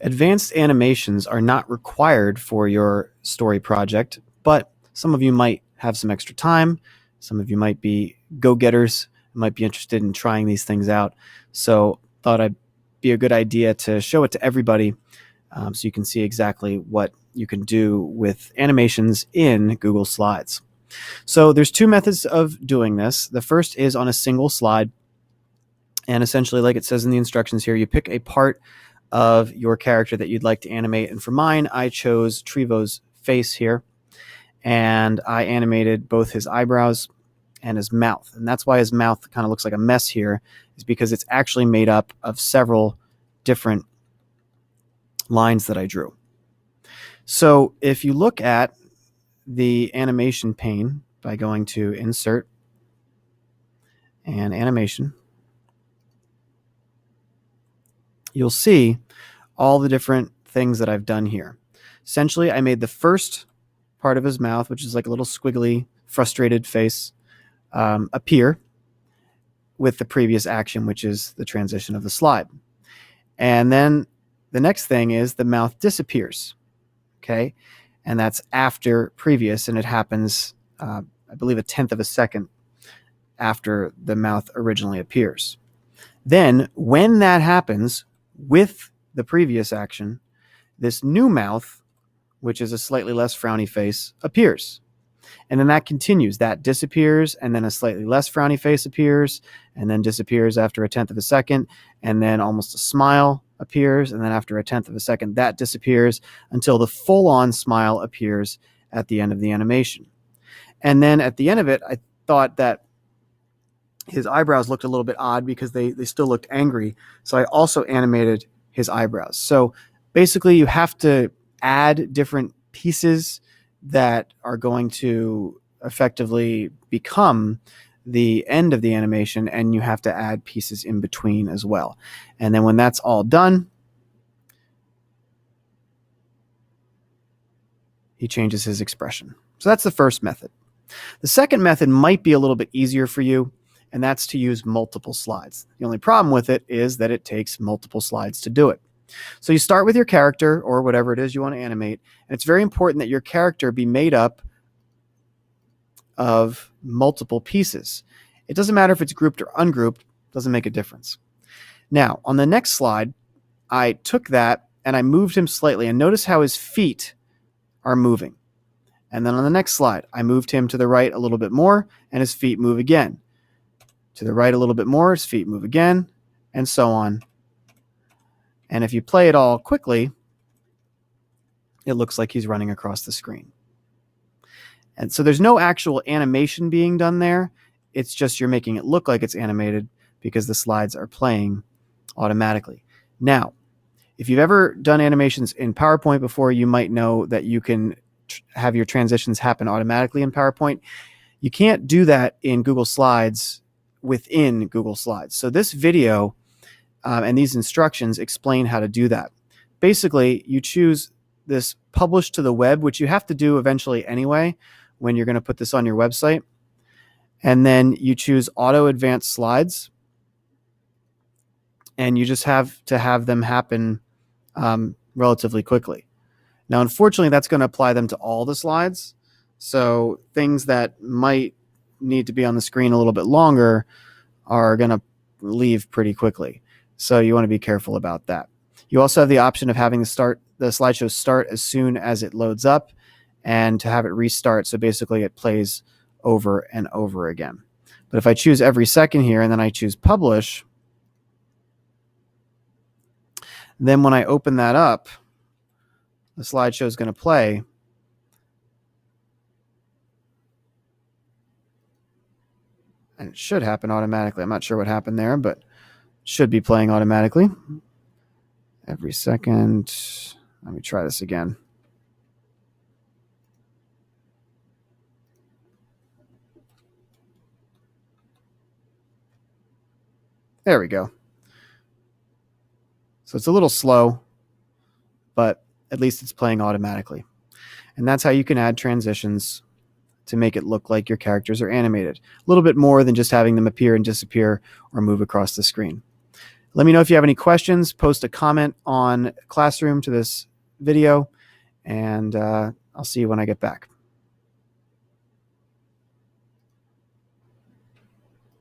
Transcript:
Advanced animations are not required for your story project, but some of you might have some extra time. Some of you might be go-getters, might be interested in trying these things out. So thought I'd be a good idea to show it to everybody so you can see exactly what you can do with animations in Google Slides. So there's two methods of doing this. The first is on a single slide. And essentially, like it says in the instructions here, you pick a part of your character that you'd like to animate. And for mine, I chose Trevo's face here. And I animated both his eyebrows and his mouth. And that's why his mouth kind of looks like a mess here, is because it's actually made up of several different lines that I drew. So if you look at the animation pane by going to Insert and Animation, you'll see all the different things that I've done here. Essentially, I made the first part of his mouth, which is like a little squiggly, frustrated face, appear with the previous action, which is the transition of the slide. And then the next thing is the mouth disappears, okay? And that's after previous, and it happens, I believe, 1/10 of a second after the mouth originally appears. Then when that happens with the previous action, this new mouth, which is a slightly less frowny face, appears. And then that continues. That disappears, and then a slightly less frowny face appears, and then disappears after 1/10 of a second, and then almost a smile appears, and then after 1/10 of a second, that disappears until the full-on smile appears at the end of the animation. And then at the end of it, I thought that his eyebrows looked a little bit odd because they still looked angry. So I also animated his eyebrows. So basically, you have to add different pieces that are going to effectively become the end of the animation, and you have to add pieces in between as well. And then when that's all done, he changes his expression. So that's the first method. The second method might be a little bit easier for you, and that's to use multiple slides. The only problem with it is that it takes multiple slides to do it. So you start with your character or whatever it is you want to animate, and it's very important that your character be made up of multiple pieces. It doesn't matter if it's grouped or ungrouped, doesn't make a difference. Now, on the next slide, I took that and I moved him slightly, and notice how his feet are moving. And then on the next slide, I moved him to the right a little bit more, and his feet move again. To the right a little bit more, his feet move again, and so on. And if you play it all quickly, it looks like he's running across the screen. And so there's no actual animation being done there. It's just you're making it look like it's animated because the slides are playing automatically. Now, if you've ever done animations in PowerPoint before, you might know that you can have your transitions happen automatically in PowerPoint. You can't do that in Google Slides within Google Slides. So this video and these instructions explain how to do that. Basically, you choose this publish to the web, which you have to do eventually anyway when you're going to put this on your website. And then you choose auto advanced slides, and you just have to have them happen relatively quickly. Now, unfortunately, that's going to apply them to all the slides. So things that might need to be on the screen a little bit longer are going to leave pretty quickly. So you want to be careful about that. You also have the option of having the slideshow start as soon as it loads up, and to have it restart. So basically it plays over and over again. But if I choose every second here and then I choose publish, then when I open that up, the slideshow is going to play. And it should happen automatically. I'm not sure what happened there, but it should be playing automatically. Every second. Let me try this again. There we go. So it's a little slow, but at least it's playing automatically. And that's how you can add transitions to make it look like your characters are animated. A little bit more than just having them appear and disappear or move across the screen. Let me know if you have any questions. Post a comment on Classroom to this video, and I'll see you when I get back.